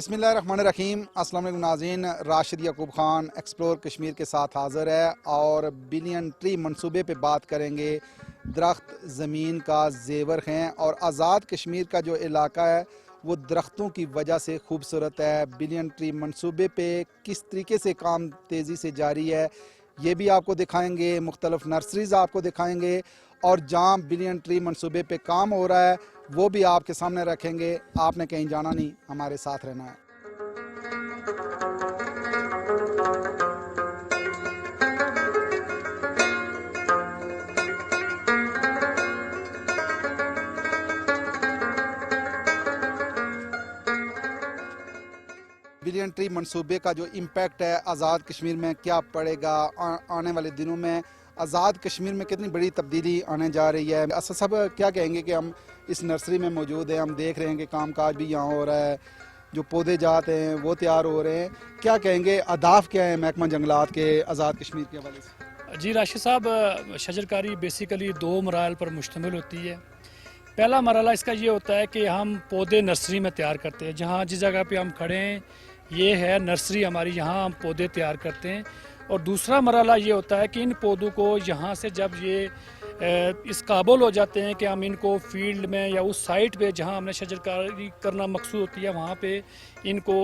बिस्मिल्लाहिर्रहमानिर्रहीम। अस्सलाम वालेकुम नाज़रीन, राशिद याकूब खान एक्सप्लोर कश्मीर के साथ हाज़िर है और बिलियन ट्री मंसूबे पे बात करेंगे। दरख्त ज़मीन का ज़ेवर हैं और आज़ाद कश्मीर का जो इलाका है वो दरख्तों की वजह से खूबसूरत है। बिलियन ट्री मंसूबे पे किस तरीके से काम तेज़ी से जारी है ये भी आपको दिखाएंगे, मुख्तलिफ नर्सरीज़ आपको दिखाएंगे और जहाँ बिलियन ट्री मंसूबे पे काम हो रहा है वो भी आपके सामने रखेंगे। आपने कहीं जाना नहीं, हमारे साथ रहना है। बिलियन ट्री मंसूबे का जो इम्पैक्ट है आज़ाद कश्मीर में क्या पड़ेगा, आने वाले दिनों में आज़ाद कश्मीर में कितनी बड़ी तब्दीली आने जा रही है। असद साहब क्या कहेंगे कि हम इस नर्सरी में मौजूद हैं, हम देख रहे हैं कि कामकाज भी यहाँ हो रहा है, जो पौधे जाते हैं वो तैयार हो रहे हैं, क्या कहेंगे अहदाफ क्या है महकमा जंगलात के आज़ाद कश्मीर के हवाले से? जी राशिद साहब, शजरकारी बेसिकली 2 मराहल पर मुश्तमिल होती है। पहला मरहला इसका ये होता है कि हम पौधे नर्सरी में तैयार करते हैं। जहाँ जिस जगह पे हम खड़े हैं ये है नर्सरी हमारी, यहाँ हम पौधे तैयार करते हैं। और दूसरा मरहला ये होता है कि इन पौधों को यहाँ से जब ये इस काबिल हो जाते हैं कि हम इनको फील्ड में या उस साइट पे जहाँ हमने शजरकारी करना मकसूद होती है वहाँ पे इनको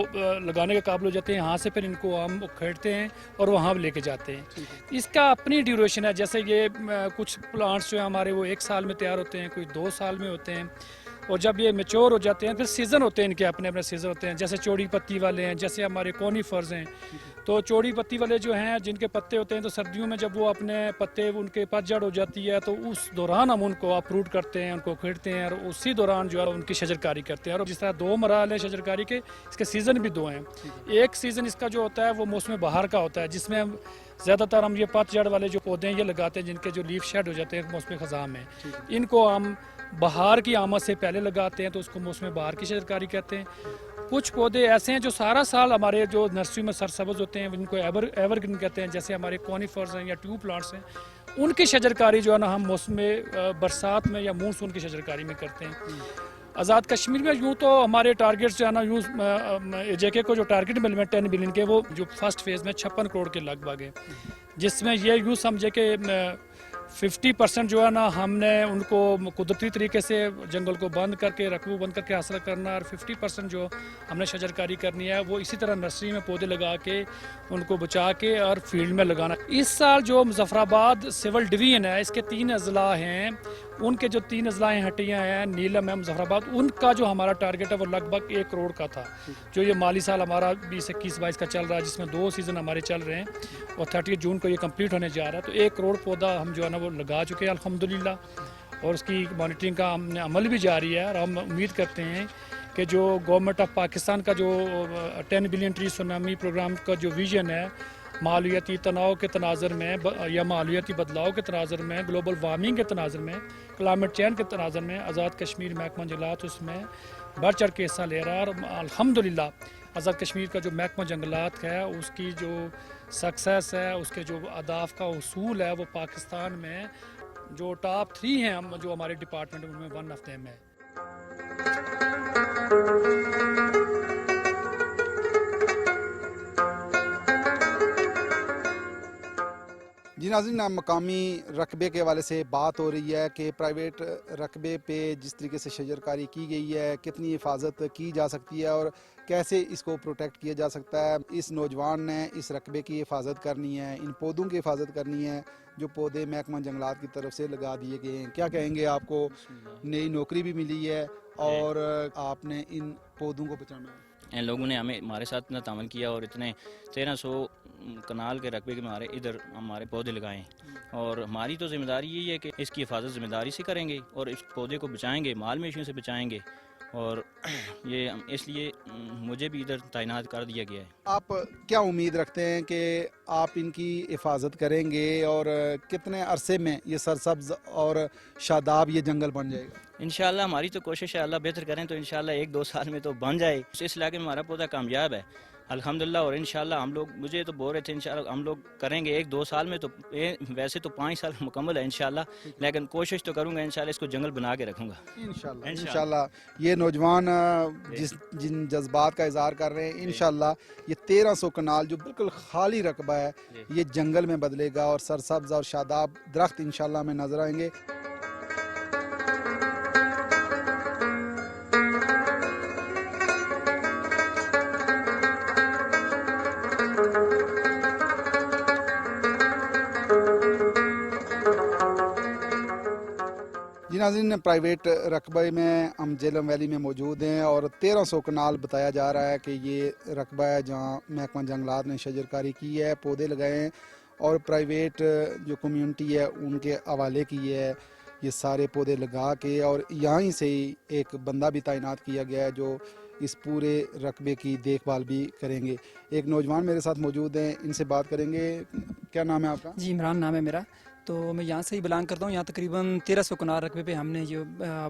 लगाने के काबिल हो जाते हैं। यहाँ से फिर इनको हम खरीदते हैं और वहाँ लेके जाते हैं। इसका अपनी ड्यूरेशन है। जैसे ये कुछ प्लांट्स जो हैं हमारे वो 1 साल में तैयार होते हैं, कोई 2 साल में होते हैं। और जब ये मेच्योर हो जाते हैं फिर सीज़न होते हैं इनके, अपने अपने सीज़न होते हैं। जैसे चौड़ी पत्ती वाले हैं, जैसे हमारे कॉनीफर्स हैं। तो चौड़ी पत्ती वाले जो हैं जिनके पत्ते होते हैं तो सर्दियों में जब वो अपने पत्ते उनके पतझड़ हो जाती है तो उस दौरान हम उनको अपरूट करते हैं, उनको खरीदते हैं और उसी दौरान जो है उनकी शजरकारी करते हैं। और जिस तरह 2 मराहल हैं शजरकारी के, इसके सीज़न भी 2 हैं। एक सीज़न इसका जो होता है वो मौसम बहार का होता है, जिसमें हम ज़्यादातर हम ये पतझड़ वाले जो पौधे हैं ये लगाते हैं जिनके जो लीफ शेड हो जाते हैं मौसम ख़ज़ां में। इनको हम बहार की आमद से पहले लगाते हैं तो उसको मौसम बहार की शजरकारी कहते हैं। कुछ पौधे ऐसे हैं जो सारा साल हमारे जो नर्सरी में सरसब्ज़ होते हैं जिनको एवरग्रीन कहते हैं, जैसे हमारे कॉनीफर्स हैं या ट्यूब प्लांट्स हैं। उनकी शजरकारी जो है ना हम मौसम बरसात में या मानसून की शजरकारी में करते हैं। आज़ाद कश्मीर में यूँ तो हमारे टारगेट्स जो है ना यूँ जेके को जो टारगेट मिले हैं 10 बिलियन के, वो जो फर्स्ट फेज़ में 56 करोड़ के लगभग है, जिसमें ये यूँ समझे कि 50% जो है ना हमने उनको कुदरती तरीके से जंगल को बंद करके रकबू बंद करके हासिल करना और 50% जो हमने शजरकारी करनी है वो इसी तरह नर्सरी में पौधे लगा के उनको बचा के और फील्ड में लगाना। इस साल जो मुजफ्फराबाद सिविल डिवीजन है इसके 3 अजला हैं, उनके जो 3 अजला हटियाँ हैं, नीलम है, मुजफ्फराबाद, उनका जो हमारा टारगेट है वो लगभग 1 करोड़ का था। जो ये माली साल हमारा 2021-22 का चल रहा है जिसमें 2 सीज़न हमारे चल रहे हैं और 30 जून को ये कंप्लीट होने जा रहा है। तो 1 करोड़ पौधा हम जो है ना वो लगा चुके हैं अल्हम्दुलिल्लाह और उसकी मॉनिटरिंग का हमने अमल भी जारी है। और हम उम्मीद करते हैं कि जो गवर्नमेंट ऑफ पाकिस्तान का जो 10 बिलियन ट्री सुनामी प्रोग्राम का जो विजन है माहौलियाती तनाव के तनाज़र में या माहौलियाती बदलाव के तनाज़र में, ग्लोबल वार्मिंग के तनाज़र में, क्लाइमेट चेंज के तनाज़र में आज़ाद कश्मीर महकमा जंगलात उसमें बढ़ चढ़ के हिस्सा ले रहा है। और अल्हम्दुलिल्लाह आज़ाद कश्मीर का जो महकमा जंगलात है उसकी जो सक्सेस है, उसके जो अहदाफ का उसूल है वो पाकिस्तान में जो टॉप 3 हैं हम जो हमारे डिपार्टमेंट उनमें 1 ऑफ देम है। जी नाज़रीन, मकामी रकबे के हवाले से बात हो रही है कि प्राइवेट रकबे पे जिस तरीके से शजरकारी की गई है कितनी हिफाजत की जा सकती है और कैसे इसको प्रोटेक्ट किया जा सकता है। इस नौजवान ने इस रकबे की हिफाजत करनी है, इन पौधों की हिफाजत करनी है जो पौधे महकमा जंगलात की तरफ से लगा दिए गए हैं। क्या कहेंगे, आपको नई नौकरी भी मिली है और आपने इन पौधों को बचाना है। इन लोगों ने हमारे साथ इतना तामन किया और इतने 1300 कनाल के रकबे के हमारे इधर हमारे पौधे लगाएं और हमारी तो जिम्मेदारी यही है कि इसकी हिफाजत जिम्मेदारी से करेंगे और इस पौधे को बचाएंगे, माल मवेशियों से बचाएंगे। और ये इसलिए मुझे भी इधर तैनात कर दिया गया है। आप क्या उम्मीद रखते हैं कि आप इनकी हिफाजत करेंगे और कितने अरसे में ये सरसब्ज और शादाब ये जंगल बन जाएगा? इंशाल्लाह हमारी तो कोशिश है, अल्लाह बेहतर करें तो इंशाल्लाह 1-2 साल में तो बन जाए। इस इलाके में हमारा पौधा कामयाब है, अल्हम्दुलिल्लाह। और इंशाल्लाह हम लोग, मुझे तो बोल रहे थे इंशाल्लाह हम लोग करेंगे 1-2 साल में, तो वैसे तो 5 साल मुकम्मल है इंशाल्लाह, लेकिन कोशिश तो करूंगा इंशाल्लाह इसको जंगल बना के रखूंगा इंशाल्लाह। इंशाल्लाह। इंशाल्लाह ये नौजवान जिन जज्बात का इजहार कर रहे हैं, इंशाल्लाह ये 1300 कनाल जो बिल्कुल खाली रकबा है ये जंगल में बदलेगा और सरसब्ज और शादाब दरख्त इंशाल्लाह में नजर आएंगे। जी नाज़रीन, प्राइवेट रकबे में हम झेलम वैली में मौजूद हैं और 1300 कनाल बताया जा रहा है कि ये रकबा है जहाँ महकमा जंगलात ने शजरकारी की है, पौधे लगाए हैं और प्राइवेट जो कम्युनिटी है उनके हवाले की है ये सारे पौधे लगा के, और यहीं से ही एक बंदा भी तैनात किया गया है जो इस पूरे रकबे की देखभाल भी करेंगे। एक नौजवान मेरे साथ मौजूद हैं, इनसे बात करेंगे। क्या नाम है आपका? जी, इमरान नाम है मेरा। तो मैं यहाँ से ही बिलोंग करता हूँ। यहाँ तकरीबन 1300 कनाल रकबे पे हमने जो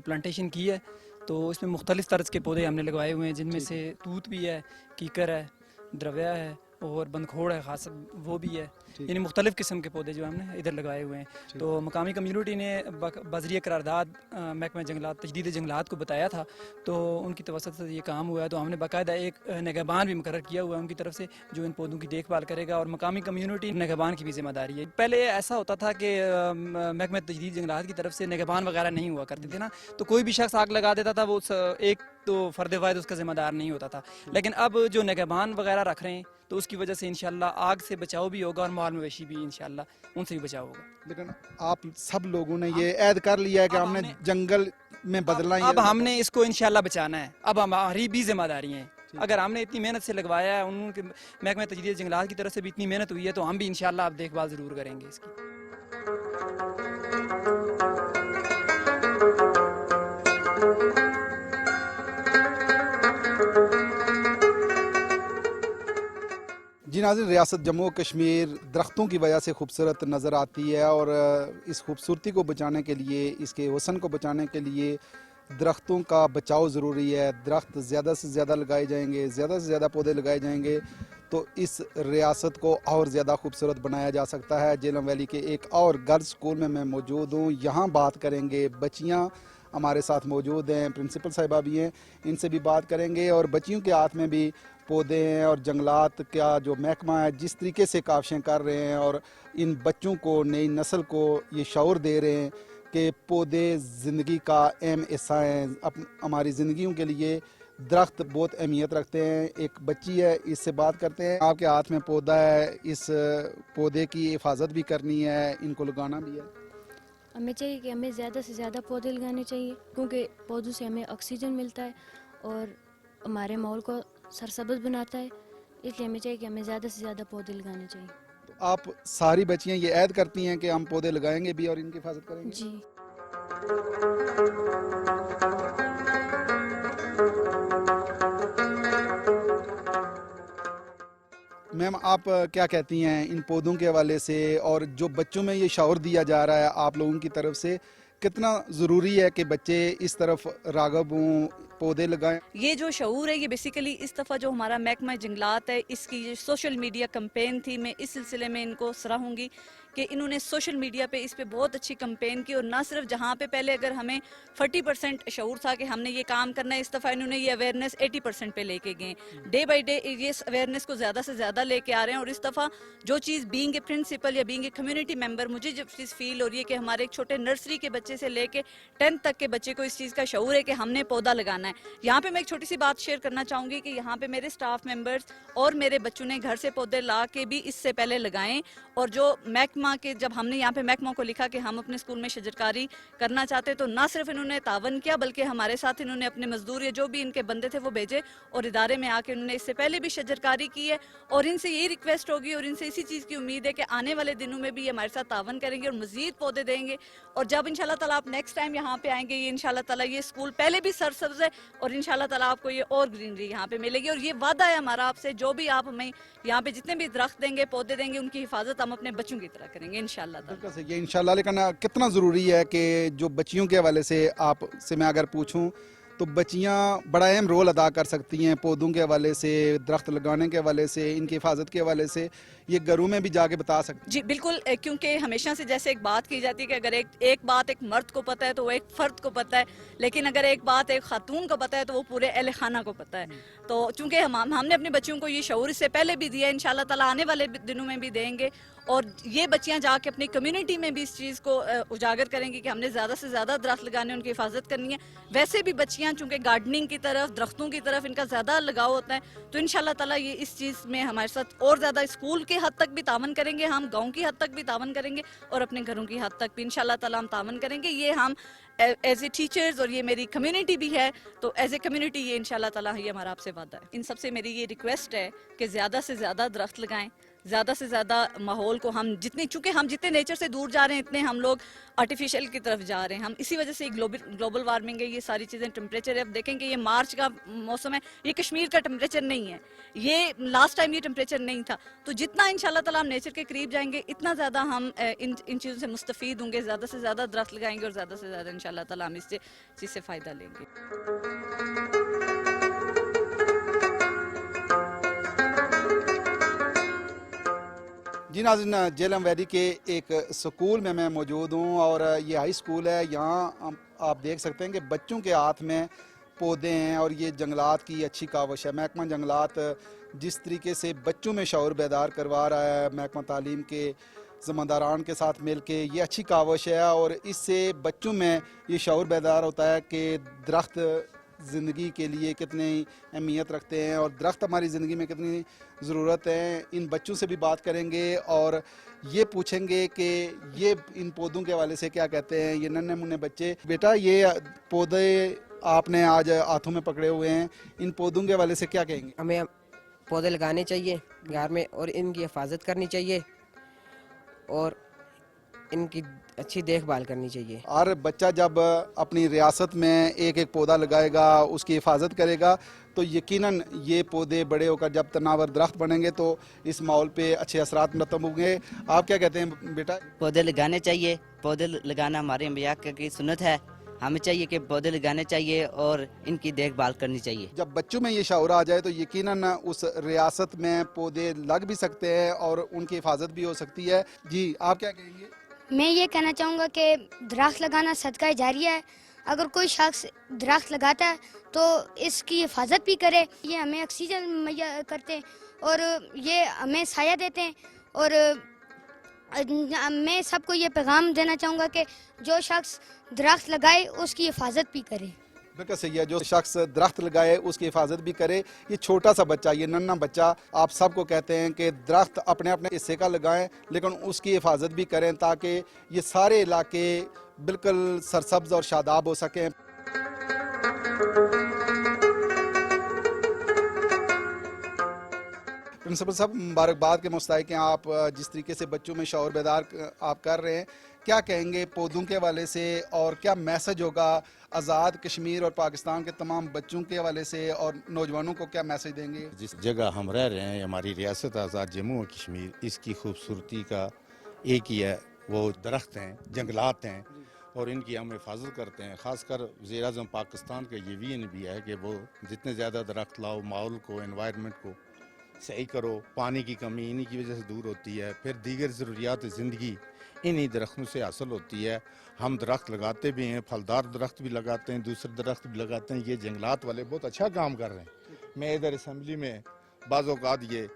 प्लांटेशन की है, तो इसमें मुख्तलिफ तर्ज के पौधे हमने लगवाए हुए हैं, जिनमें से तूत भी है, कीकर है, द्रव्या है और बंदखोड़ है, खास वो भी है। यानी मुख्तलिफ किस्म के पौधे जो हमने इधर लगाए हुए हैं। तो मकामी कम्युनिटी ने बजरिया करारदाद महकमा जंगलात तजदीद जंगलात को बताया था, तो उनकी तवसत से ये काम हुआ है। तो हमने बाकायदा एक निगहबान भी मुकर्रर किया हुआ है उनकी तरफ से, जो इन पौधों की देखभाल करेगा, और मकामी कम्युनिटी निगहबान की भी जिम्मेदारी है। पहले ऐसा होता था कि महकमा तजदीद जंगलात की तरफ से निगहबान वगैरह नहीं हुआ करते थे ना, तो कोई भी शख्स आग लगा देता था, वो एक तो फर्द वाहिद उसका जिम्मेदार नहीं होता था। लेकिन अब जो निगहबान वगैरह रख रहे हैं, तो उसकी वजह से इंशाल्लाह आग से बचाव भी होगा और माल मवेशी भी इंशाल्लाह उनसे भी बचाव होगा। लेकिन आप सब लोगों ने ये ऐद कर लिया है कि हमने जंगल में बदलना ही अब हमने इसको इंशाल्लाह बचाना है, अब हमारी भी जिम्मेदारी है। अगर हमने इतनी मेहनत से लगवाया है, उनके महकमा तजदीद जंगलात की तरफ से भी इतनी मेहनत हुई है, तो हम भी इंशाल्लाह अब देखभाल जरूर करेंगे इसकी। जी नाज़रीन, रियासत जम्मू और कश्मीर दरख्तों की वजह से खूबसूरत नज़र आती है और इस खूबसूरती को बचाने के लिए, इसके हुस्न को बचाने के लिए दरख्तों का बचाव ज़रूरी है। दरख्त ज़्यादा से ज़्यादा लगाए जाएंगे, ज़्यादा से ज़्यादा पौधे लगाए जाएंगे तो इस रियासत को और ज़्यादा खूबसूरत बनाया जा सकता है। झेलम वैली के एक और गर्ल्स स्कूल में मैं मौजूद हूँ, यहाँ बात करेंगे। बच्चियाँ हमारे साथ मौजूद हैं, प्रिंसिपल साहिबा भी हैं, इनसे भी बात करेंगे। और बच्चियों के हाथ में भी पौधे हैं और जंगलात का जो महकमा है जिस तरीके से काविशें कर रहे हैं और इन बच्चों को, नई नस्ल को ये शऊर दे रहे हैं कि पौधे ज़िंदगी का अहम हिस्सा हैं। हमारी ज़िंदगियों के लिए दरख्त बहुत अहमियत रखते हैं। एक बच्ची है, इससे बात करते हैं। आपके हाथ में पौधा है, इस पौधे की हिफाजत भी करनी है, इनको लगाना भी है। हमें चाहिए कि हमें ज़्यादा से ज़्यादा पौधे लगाने चाहिए, क्योंकि पौधों से हमें ऑक्सीजन मिलता है और हमारे माहौल को सरसब्ज बनाता है। इसलिए हमें चाहिए कि हमें ज़्यादा से ज़्यादा पौधे लगाने चाहिए। तो आप सारी बच्चियाँ ये ऐद करती हैं कि हम पौधे लगाएंगे भी और इनकी हिफाजत करेंगे? जी। मैम, आप क्या कहती हैं इन पौधों के हवाले से, और जो बच्चों में ये शऊर दिया जा रहा है आप लोगों की तरफ से, कितना ज़रूरी है कि बच्चे इस तरफ राग़ब हों, पौधे लगाएं? ये जो शऊर है, ये बेसिकली इस दफ़ा जो हमारा महकमा जंगलात है, इसकी जो सोशल मीडिया कैंपेन थी, मैं इस सिलसिले में इनको सराहूँगी कि इन्होंने सोशल मीडिया पे इस पे बहुत अच्छी कैंपेन की। और ना सिर्फ जहाँ पे पहले अगर हमें 40% शऊर था कि हमने ये काम करना है, इस दफ़ा इन्होंने ये अवेयरनेस 80% पे लेके गए। डे बाई डे ये अवेयरनेस को ज़्यादा से ज़्यादा लेके आ रहे हैं। और इस दफ़ा जो चीज़ बीइंग ए प्रिंसिपल या बीइंग ए कम्युनिटी मेंबर मुझे जब चीज़ फील हो रही है कि हमारे एक छोटे नर्सरी के बच्चे से लेके 10th तक के बच्चे को इस चीज़ का शऊर है कि हमने पौधा लगाना है। यहाँ पे मैं एक छोटी सी बात शेयर करना चाहूँगी कि यहाँ पे मेरे स्टाफ मेंबर्स और मेरे बच्चों ने घर से पौधे ला के भी इससे पहले लगाएं। और जो महकमा के, जब हमने यहाँ पे महकमा को लिखा कि हम अपने स्कूल में शजरकारी करना चाहते, तो ना सिर्फ इन्होंने तावन किया बल्कि हमारे साथ इन्होंने अपने मजदूर या जो भी इनके बंदे थे वो भेजे और इदारे में आके उन्होंने इससे पहले भी शजरकारी की है। और इनसे यही रिक्वेस्ट होगी और इनसे इसी चीज़ की उम्मीद है कि आने वाले दिनों में भी ये हमारे साथ तावन करेंगे और मजीद पौधे देंगे। और जब इंशाल्लाह ताला आप नेक्स्ट टाइम यहाँ पे आएंगे, ये इंशाल्लाह ताला ये स्कूल पहले भी सरसब्ज है और इंशाल्लाह ताला आपको ये और ग्रीनरी यहाँ पे मिलेगी। और ये वादा है हमारा आपसे, जो भी आप हमें यहाँ पे जितने भी दरख्त देंगे, पौधे देंगे, उनकी हिफाजत हम अपने बच्चों की तरह करेंगे इंशाल्लाह ताला। बिल्कुल सही है, इंशाल्लाह। लेकिन कितना ज़रूरी है कि जो बच्चियों के हवाले से आपसे मैं अगर पूछूं تو بچیاں بڑا اہم رول ادا کر سکتی ہیں پودوں کے حوالے سے, درخت لگانے کے حوالے سے, ان کی حفاظت کے حوالے سے. یہ گھروں میں بھی جا کے بتا سکتی جی بالکل, کیونکہ ہمیشہ سے جیسے ایک بات کی جاتی ہے کہ اگر ایک بات ایک مرد کو پتہ ہے تو وہ ایک فرد کو پتہ ہے, لیکن اگر ایک بات ایک خاتون کو پتہ ہے تو وہ پورے اہل خانہ کو پتہ ہے. تو چونکہ ہم نے اپنے بچوں کو یہ شعور اس سے پہلے بھی دیا ہے, انشاءاللہ تعالیٰ آنے والے دنوں میں بھی دیں گے, اور یہ بچیاں جا کے اپنی کمیونٹی میں بھی اس چیز کو اجاگر کریں گی کہ ہم نے زیادہ سے زیادہ درخت لگانے, ان کی حفاظت کرنی ہے. ویسے بھی بچیاں چونکہ گارڈننگ کی طرف, درختوں کی طرف ان کا زیادہ لگاؤ ہوتا ہے, تو انشاءاللہ تعالیٰ یہ اس چیز میں ہمارے ساتھ اور زیادہ اسکول کے حد تک بھی تعاون کریں گے, ہم گاؤں کی حد تک بھی تعاون کریں گے, اور اپنے گھروں کی حد تک بھی انشاءاللہ تعالیٰ ہم تعاون کریں گے. یہ ہم ایز اے ٹیچرز, اور یہ میری کمیونٹی بھی ہے, تو ایز اے کمیونٹی یہ انشاءاللہ تعالیٰ یہ ہمارا آپ سے وعدہ ہے. ان سب سے میری یہ ریکویسٹ ہے کہ زیادہ سے زیادہ درخت لگائیں, زیادہ سے زیادہ ماحول کو چونکہ ہم جتنے نیچر سے دور جا رہے ہیں اتنے ہم لوگ آرٹیفیشل کی طرف جا رہے ہیں. ہم اسی وجہ سے گلوبل وارمنگ ہے, یہ ساری چیزیں, ٹمپریچر ہے. اب دیکھیں کہ یہ مارچ کا موسم ہے, یہ کشمیر کا ٹمپریچر نہیں ہے, یہ لاسٹ ٹائم یہ ٹمپریچر نہیں تھا. تو جتنا انشاءاللہ تعالیٰ ہم نیچر کے قریب جائیں گے اتنا زیادہ ہم ان چیزوں سے مستفید ہوں گے, زیادہ سے زیادہ درخت لگائیں گے, اور زیادہ سے زیادہ انشاءاللہ تعالیٰ ہم اس چیز سے فائدہ لیں گے. جی ناظرین, جہلم ویلی کے ایک سکول میں موجود ہوں, اور یہ ہائی سکول ہے. یہاں آپ دیکھ سکتے ہیں کہ بچوں کے ہاتھ میں پودے ہیں, اور یہ جنگلات کی اچھی کاوش ہے. محکمہ جنگلات جس طریقے سے بچوں میں شعور بیدار کروا رہا ہے, محکمہ تعلیم کے ذمہ داران کے ساتھ مل کے, یہ اچھی کاوش ہے, اور اس سے بچوں میں یہ شعور بیدار ہوتا ہے کہ درخت زندگی کے لیے کتنی اہمیت رکھتے ہیں, اور درخت ہماری زندگی میں کتنی ضرورت ہے. ان بچوں سے بھی بات کریں گے اور یہ پوچھیں گے کہ یہ ان پودوں کے حوالے سے کیا کہتے ہیں. یہ ننھے منھے بچے, بیٹا یہ پودے آپ نے آج ہاتھوں میں پکڑے ہوئے ہیں, ان پودوں کے حوالے سے کیا کہیں گے؟ ہمیں پودے لگانے چاہیے گھر میں, اور ان کی حفاظت کرنی چاہیے, اور ان کی اچھی دیکھ بھال کرنی چاہیے. ہر بچہ جب اپنی ریاست میں ایک ایک پودا لگائے گا, اس کی حفاظت کرے گا, تو یقیناً یہ پودے بڑے ہو کر جب تناور درخت بنیں گے تو اس ماحول پہ اچھے اثرات مرتب ہوں گے. آپ کیا کہتے ہیں بیٹا؟ پودے لگانے چاہیے, پودے لگانا ہمارے انبیاء کی سنت ہے. ہمیں چاہیے کہ پودے لگانے چاہیے اور ان کی دیکھ بھال کرنی چاہیے. جب بچوں میں یہ شعور آ جائے تو یقیناً اس ریاست میں پودے لگ بھی سکتے ہیں اور ان کی حفاظت بھی ہو سکتی ہے. جی آپ کیا کہیں گے؟ میں یہ کہنا چاہوں گا کہ درخت لگانا صدقہ جاریہ ہے. اگر کوئی شخص درخت لگاتا ہے تو اس کی حفاظت بھی کرے. یہ ہمیں آکسیجن مہیا کرتے ہیں اور یہ ہمیں سایہ دیتے ہیں. اور میں سب کو یہ پیغام دینا چاہوں گا کہ جو شخص درخت لگائے اس کی حفاظت بھی کرے. بالکل صحیح ہے, جو شخص درخت لگائے اس کی حفاظت بھی کرے. یہ چھوٹا سا بچہ, یہ ننھا بچہ آپ سب کو کہتے ہیں کہ درخت اپنے اپنے حصے کا لگائیں, لیکن اس کی حفاظت بھی کریں تاکہ یہ سارے علاقے بالکل سرسبز اور شاداب ہو سکیں. پرنسپل صاحب, مبارکباد کے مستحق ہیں آپ, جس طریقے سے بچوں میں شعور بیدار آپ کر رہے ہیں. کیا کہیں گے پودوں کے حوالے سے, اور کیا میسج ہوگا آزاد کشمیر اور پاکستان کے تمام بچوں کے حوالے سے, اور نوجوانوں کو کیا میسج دیں گے؟ جس جگہ ہم رہ رہے ہیں, ہماری ریاست آزاد جموں و کشمیر, اس کی خوبصورتی کا ایک ہی ہے, وہ درخت ہیں, جنگلات ہیں, اور ان کی ہم حفاظت کرتے ہیں. خاص کر وزیر اعظم پاکستان کا یہ ویژن بھی ہے کہ وہ جتنے زیادہ درخت لاؤ, ماحول کو, انوائرمنٹ کو صحیح کرو. پانی کی کمی انہی کی وجہ سے دور ہوتی ہے, پھر دیگر ضروریات زندگی انہی درختوں سے حاصل ہوتی ہے. ہم درخت لگاتے بھی ہیں, پھلدار درخت بھی لگاتے ہیں, دوسرے درخت بھی لگاتے ہیں. یہ جنگلات والے بہت اچھا کام کر رہے ہیں. میں ادھر اسمبلی میں بعض اوقات یہ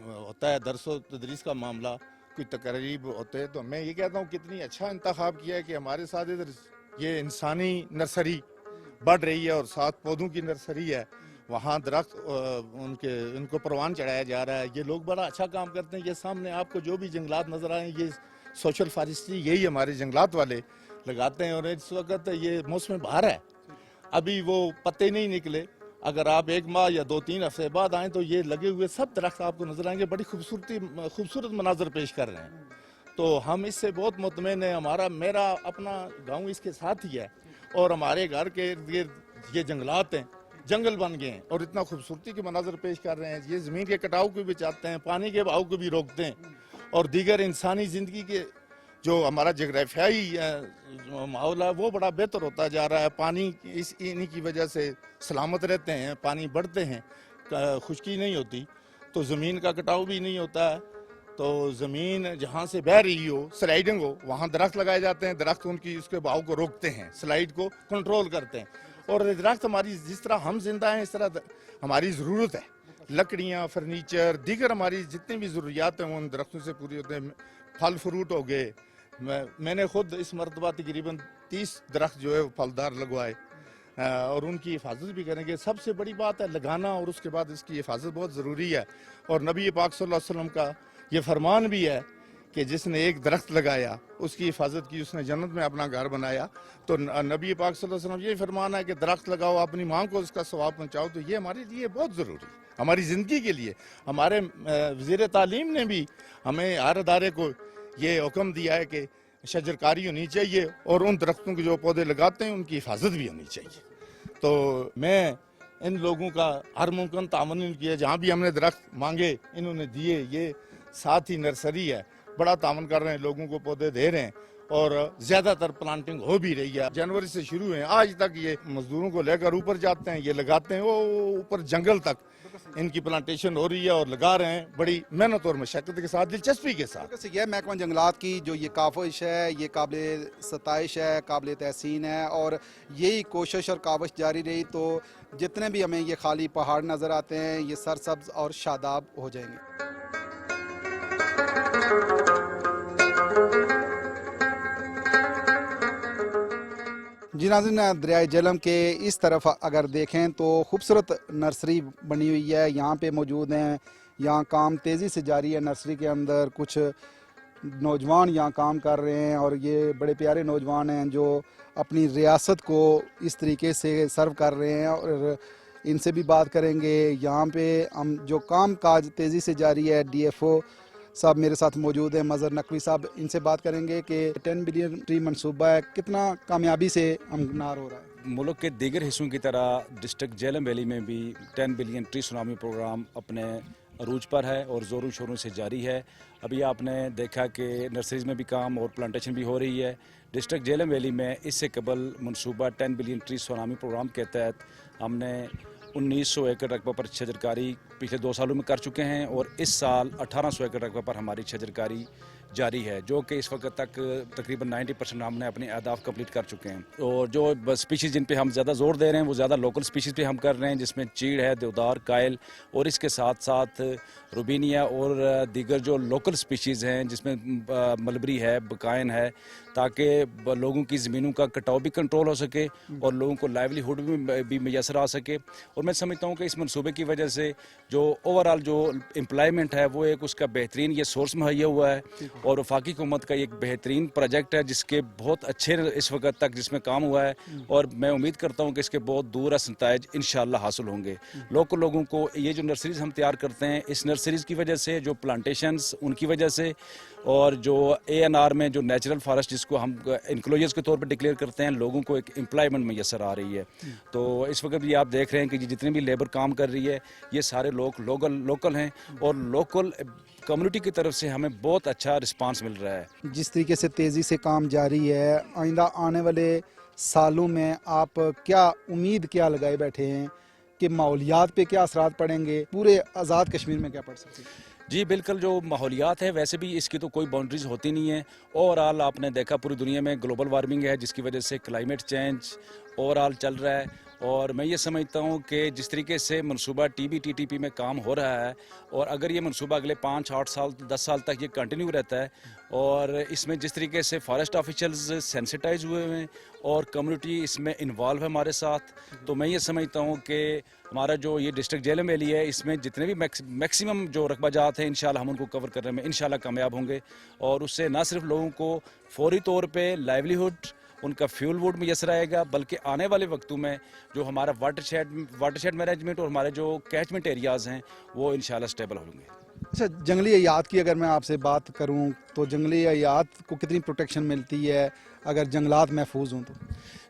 ہوتا ہے درس و تدریس کا معاملہ, کوئی تقریب ہوتے ہیں, تو میں یہ کہتا ہوں کتنی اچھا انتخاب کیا ہے کہ ہمارے ساتھ ادھر یہ انسانی نرسری بڑھ رہی ہے اور ساتھ پودوں کی نرسری ہے. وہاں درخت ان کو پروان چڑھایا جا رہا ہے. یہ لوگ بڑا اچھا کام کرتے ہیں. یہ سامنے آپ کو جو بھی جنگلات نظر آئے, یہ سوشل فارسٹری یہی ہمارے جنگلات والے لگاتے ہیں. اور اس وقت یہ موسم بہار ہے, ابھی وہ پتے نہیں نکلے. اگر آپ 1 ماہ یا 2-3 ہفتے بعد آئیں تو یہ لگے ہوئے سب درخت آپ کو نظر آئیں گے. بڑی خوبصورت مناظر پیش کر رہے ہیں. تو ہم اس سے بہت مطمئن ہیں. میرا اپنا گاؤں اس کے ساتھ ہی ہے, اور ہمارے گھر کے ارد گرد یہ جنگلات ہیں, جنگل بن گئے ہیں, اور اتنا خوبصورتی کے مناظر پیش کر رہے ہیں. یہ زمین کے کٹاؤ کو بھی بچاتے ہیں, پانی کے بہاؤ کو بھی روکتے ہیں, اور دیگر انسانی زندگی کے जो हमारा जगराफियाई माहौल है वो बड़ा बेहतर होता जा रहा है। पानी इन्हीं की वजह से सलामत रहते हैं, पानी बढ़ते हैं, खुश्की नहीं होती, तो ज़मीन का कटाव भी नहीं होता है। तो ज़मीन जहाँ से बह रही हो, स्लाइडिंग हो, वहाँ दरख्त लगाए जाते हैं। दरख्त उनकी उसके बहाव को रोकते हैं, स्लाइड को कंट्रोल करते हैं। और दरख्त हमारी, जिस तरह हम जिंदा हैं इस तरह हमारी ज़रूरत है। लकड़ियाँ, फर्नीचर, दीगर हमारी जितनी भी ज़रूरियात हैं वो उन दरख्तों से पूरी होते हैं। फल फ्रूट हो गए, मैंने खुद इस मरतबा तकरीबन 30 दरख्त जो है वो फलदार लगवाए और उनकी हिफाजत भी करेंगे। सबसे बड़ी बात है लगाना, और उसके बाद इसकी हिफाजत बहुत ज़रूरी है। और नबी पाक सल्लल्लाहु अलैहि वसल्लम का ये फरमान भी है कि जिसने एक दरख्त लगाया उसकी हिफाजत की, उसने जन्नत में अपना घर बनाया। तो नबी पाक सल्लल्लाहु अलैहि वसल्लम ये फरमान है कि दरख्त लगाओ, अपनी माँ को उसका सवाब पहुँचाओ। तो ये हमारे लिए बहुत ज़रूरी है, हमारी ज़िंदगी के लिए। हमारे वज़ीर तालीम ने भी हमें हर अदारे को ये हुक्म दिया है कि शजरकारी होनी चाहिए और उन दरख्तों के जो पौधे लगाते हैं उनकी हिफाजत भी होनी चाहिए। तो मैं इन लोगों का हर मुमकिन तावन किया, जहाँ भी हमने दरख्त मांगे इन्होंने दिए। ये साथ ही नर्सरी है, बड़ा तावन कर रहे हैं, लोगों को पौधे दे रहे हैं और ज़्यादातर प्लांटिंग हो भी रही है। जनवरी से शुरू है, आज तक ये मजदूरों को लेकर ऊपर जाते हैं, ये लगाते हैं, वो ऊपर जंगल तक इनकी प्लांटेशन हो रही है और लगा रहे हैं बड़ी मेहनत और मशक्कत के साथ, दिलचस्पी के साथ। यह महकमा जंगलात की जो ये काविश है, ये काबिल सताइश है, काबिल तहसीन है, और यही कोशिश और काविश जारी रही तो जितने भी हमें ये खाली पहाड़ नज़र आते हैं ये सरसब्ज और शादाब हो जाएंगे। जी नाज़रीन, दरियाए झेलम के इस तरफ अगर देखें तो खूबसूरत नर्सरी बनी हुई है, यहाँ पे मौजूद हैं। यहाँ काम तेज़ी से जारी है। नर्सरी के अंदर कुछ नौजवान यहाँ काम कर रहे हैं और ये बड़े प्यारे नौजवान हैं जो अपनी रियासत को इस तरीके से सर्व कर रहे हैं। और इनसे भी बात करेंगे। यहाँ पे हम जो काम काज तेज़ी से जारी है, DFO साहब मेरे साथ मौजूद है, मज़हर नकवी साहब, इनसे बात करेंगे कि 10 बिलियन ट्री मनसूबा है, कितना कामयाबी से अमनार हो रहा है। मुल्क के दीगर हिस्सों की तरह डिस्ट्रिक्ट झेलम वैली में भी 10 बिलियन ट्री सुनामी प्रोग्राम अपने अरूज पर है और ज़ोरों शोरों से जारी है। अभी आपने देखा कि नर्सरीज़ में भी काम और प्लांटेशन भी हो रही है। डिस्ट्रिक्ट झेलम वैली में इससे कबल मनसूबा 10 बिलियन ट्री सुनामी प्रोग्राम के तहत हमने 1900 एकड़ रकबा पर शजरकारी पिछले 2 सालों में कर चुके हैं और इस साल 1800 एकड़ रकबा पर हमारी शजरकारी जारी है, जो कि इस वक्त तक तकरीबन 90% हमने अपने अहदाफ कंप्लीट कर चुके हैं। और जो स्पीशीज़ जिन पे हम ज़्यादा ज़ोर दे रहे हैं वो ज़्यादा लोकल स्पीशीज़ पे हम कर रहे हैं, जिसमें चीड़ है, देवदार, कायल और इसके साथ साथ रूबीनिया और दीगर जो लोकल स्पीशीज़ हैं जिसमें मलबरी है, बकायन है, ताकि लोगों की ज़मीनों का कटाव भी कंट्रोल हो सके और लोगों को लाइवलीहुड भी मैसर आ सके। और मैं समझता हूँ कि इस मनसूबे की वजह से जो ओवरऑल जो एम्प्लॉयमेंट है वो एक उसका बेहतरीन ये सोर्स मुहैया हुआ है और वफाकी हुकूमत का एक बेहतरीन प्रोजेक्ट है जिसके बहुत अच्छे इस वक्त तक जिसमें काम हुआ है और मैं उम्मीद करता हूँ कि इसके बहुत दूर नताइज इंशाअल्लाह हासिल होंगे। लोकल लोगों को ये जो नर्सरीज़ हम तैयार करते हैं, इस नर्सरीज़ की वजह से, जो प्लांटेशंस उनकी वजह से, और जो ANR में जो नेचुरल फॉरेस्ट जिसको हम इंक्लोजर्स के तौर पर डिक्लेयर करते हैं, लोगों को एक एम्प्लॉयमेंट मैसर आ रही है। तो इस वक्त भी आप देख रहे हैं कि जितनी भी लेबर काम कर रही है ये सारे लोग लोकल हैं और लोकल कम्युनिटी की तरफ से हमें बहुत अच्छा रिस्पांस मिल रहा है। जिस तरीके से तेज़ी से काम जारी है, आइंदा आने वाले सालों में आप क्या उम्मीद क्या लगाए बैठे हैं कि माहौलियात पे क्या असरात पड़ेंगे, पूरे आज़ाद कश्मीर में क्या पड़ सकते हैं? जी बिल्कुल, जो माहौलियात है वैसे भी इसकी तो कोई बाउंड्रीज होती नहीं है। ओवरऑल आपने देखा पूरी दुनिया में ग्लोबल वार्मिंग है जिसकी वजह से क्लाइमेट चेंज ओवरऑल चल रहा है और मैं ये समझता हूँ कि जिस तरीके से मनसूबा TBTTP में काम हो रहा है और अगर ये मनसूबा अगले 5, 8 साल, 10 साल तक ये कंटिन्यू रहता है और इसमें जिस तरीके से फॉरेस्ट ऑफिशियल्स सेंसिटाइज हुए हैं और कम्युनिटी इसमें इन्वॉल्व है हमारे साथ, तो मैं ये समझता हूँ कि हमारा जो ये डिस्ट्रिक्ट झेलम वैली है इसमें जितने भी मैक्सिमम जो रकबा जात हैं इंशाल्लाह हम उनको कवर करने में इंशाल्लाह कामयाब होंगे और उससे ना सिर्फ लोगों को फौरी तौर पे लाइवलीहुड, उनका फ्यूल वुड मैसर आएगा, बल्कि आने वाले वक्तों में जो हमारा वाटरशेड मैनेजमेंट और हमारे जो कैचमेंट एरियाज़ हैं वो इंशाल्लाह स्टेबल होंगे। अच्छा, जंगली हयात की अगर मैं आपसे बात करूं तो जंगली हयात को कितनी प्रोटेक्शन मिलती है अगर जंगलात महफूज हों तो?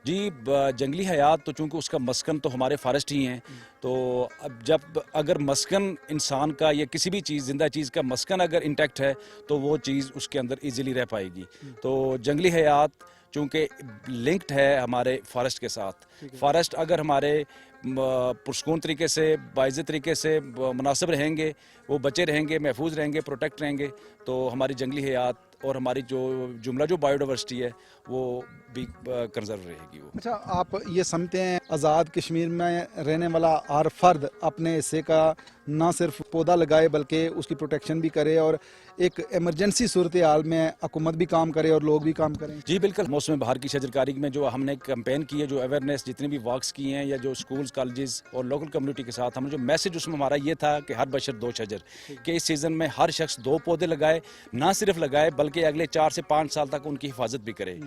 जी जंगली हयात तो चूँकि उसका मस्कन तो हमारे फॉरेस्ट ही हैं, तो अब जब अगर मस्कन इंसान का या किसी भी चीज़ जिंदा चीज़ का मस्कन अगर इंटैक्ट है तो वो चीज़ उसके अंदर इजीली रह पाएगी। तो जंगली हयात चूँकि लिंक्ड है हमारे फॉरेस्ट के साथ, फॉरेस्ट अगर हमारे पुरस्कून तरीके से बाइज़ तरीके से मुनासिब रहेंगे, वो बचे रहेंगे, महफूज रहेंगे, प्रोटेक्ट रहेंगे, तो हमारी जंगली हयात और हमारी जो बायोडाइवर्सिटी है वो भी कंजर्व रहेगी। वो अच्छा, आप ये समझते हैं आज़ाद कश्मीर में रहने वाला हर फर्द अपने हिस्से का ना सिर्फ पौधा लगाए बल्कि उसकी प्रोटेक्शन भी करे और एक इमरजेंसी सूरत हाल में हुकूमत भी काम करे और लोग भी काम करें? जी बिल्कुल, मौसम बहार की शजरकारी में जो हमने कैंपेन की है, जो अवेयरनेस जितने भी वॉक्स किए हैं या जो स्कूल्स कॉलेजेस और लोकल कम्युनिटी के साथ हमने जो मैसेज उसमें हमारा ये था कि हर बशर 2 शजर, कि इस सीज़न में हर शख्स 2 पौधे लगाए, ना सिर्फ लगाए बल्कि अगले 4 से 5 साल तक उनकी हिफाजत भी करे।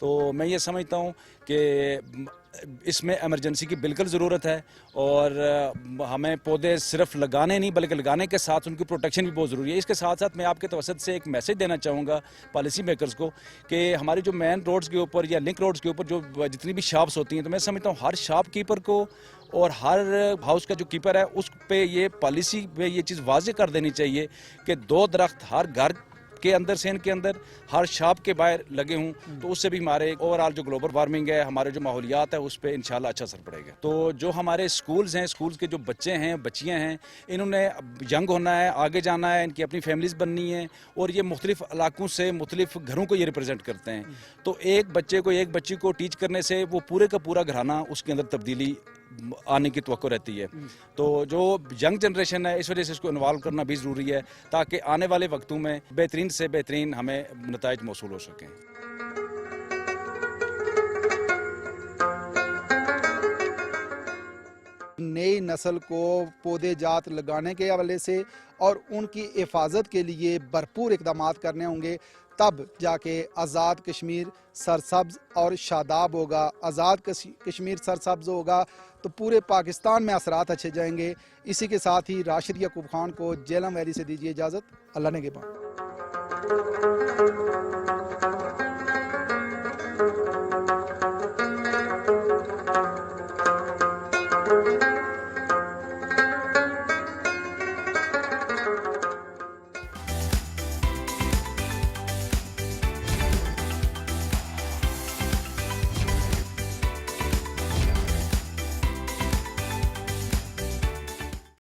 तो मैं ये समझता हूँ कि इसमें एमरजेंसी की बिल्कुल ज़रूरत है और हमें पौधे सिर्फ लगाने नहीं बल्कि लगाने के साथ उनकी प्रोटेक्शन भी बहुत ज़रूरी है। इसके साथ साथ मैं आपके तवसत से एक मैसेज देना चाहूँगा पॉलिसी मेकर्स को कि हमारी जो मेन रोड्स के ऊपर या लिंक रोड्स के ऊपर जो जितनी भी शॉप्स होती हैं, तो मैं समझता हूँ हर शॉप कीपर को और हर हाउस का जो कीपर है उस पे ये पॉलिसी में ये चीज़ वाज़ेह कर देनी चाहिए कि 2 दरख्त हर घर के अंदर सेन के अंदर हर शॉप के बाहर लगे हों, तो उससे भी हमारे ओवरऑल जो ग्लोबल वार्मिंग है, हमारे जो माहौलियात है, उस पर इंशाल्लाह अच्छा असर पड़ेगा। तो जो हमारे स्कूल्स हैं, स्कूल्स के जो बच्चे हैं, बच्चियां हैं, इन्होंने यंग होना है, आगे जाना है, इनकी अपनी फैमिलीज बननी है और ये मुख्तलिफ इलाकों से मुख्तलिफ घरों को ये रिप्रेजेंट करते हैं। तो एक बच्चे को एक बच्ची को टीच करने से वो पूरे का पूरा घराना उसके अंदर तब्दीली आने की तवक्को रहती है। तो जो यंग जनरेशन है, इस वजह से इसको इन्वॉल्व करना भी ज़रूरी है ताकि आने वाले वक्तों में बेहतरीन से बेहतरीन हमें नताइज मौसूल हो सकें। नई नस्ल को पौधे जात लगाने के हवाले से और उनकी हिफाजत के लिए भरपूर इकदाम करने होंगे, तब जाके आज़ाद कश्मीर सरसब्ज और शादाब होगा। आज़ाद कश्मीर सरसब्ज होगा तो पूरे पाकिस्तान में असरात अच्छे जाएंगे। इसी के साथ ही राशिद याकूब खान को जेलम वैली से दीजिए इजाज़त। अल्लाह ने के बाद।